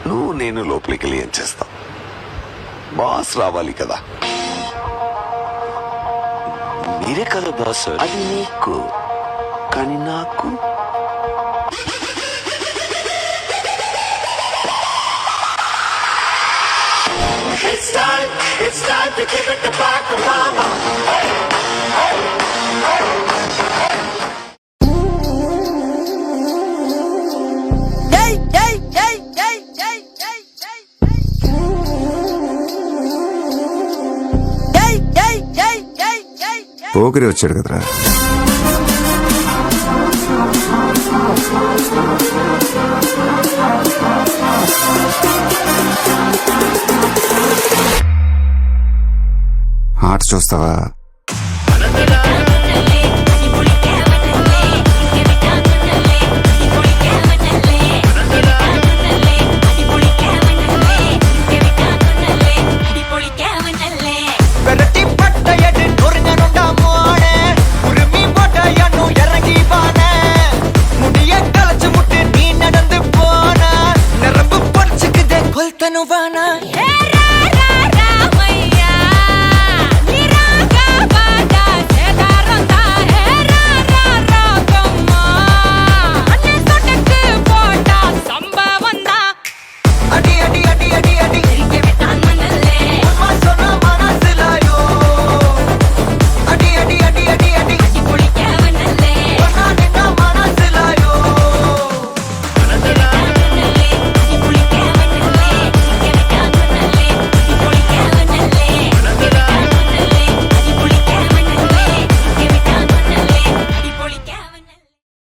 నువ్వు నేను లోపలికి వెళ్ళి ఏం చేస్తాం? బాస్ రావాలి కదా. మీరే కదా బాస్. అది నీకు, కానీ నాకు It's time to give it back to mama. Pokiri వచ్చాడు కదరా. హార్ట్ చూస్తావా?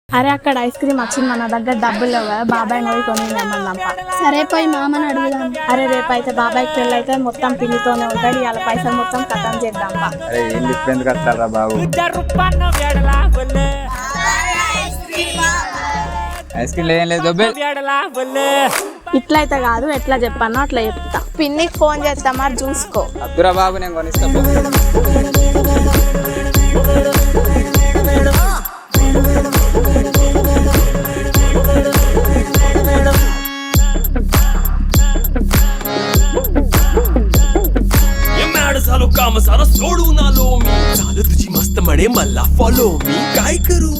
అరే అక్కడ ఐస్ క్రీమ్ వచ్చింది, మన దగ్గర డబ్బులు లేవు కదా, బాబాయ్ నవ్వి కొని ఏమన్నాంపా. సరే పోయి మామని అడుగుదాం. అరే రేపు అయితే బాబాయ్కి పెళ్ళి అయితే మొత్తం పిండితోనే ఉంటాడు, ఇవాళ పైసలు మొత్తం కథం చేద్దాంపా. అరే ఏం డిఫరెన్స్ కట్టారా బాబు? ఐస్ క్రీమ్ ఏం లేదు. ఇట్లా అయితే కాదు, ఎట్లా చెప్పానో అట్లా చెప్తా. పిన్నికి ఫోన్ చేస్తా, మరి చూసుకో. అద్దురా బాబు, నేను కొనిస్తా. काम सारा सोडू ना लो मी चालत तुझी मस्त मडे मला फॉलो मी काय करू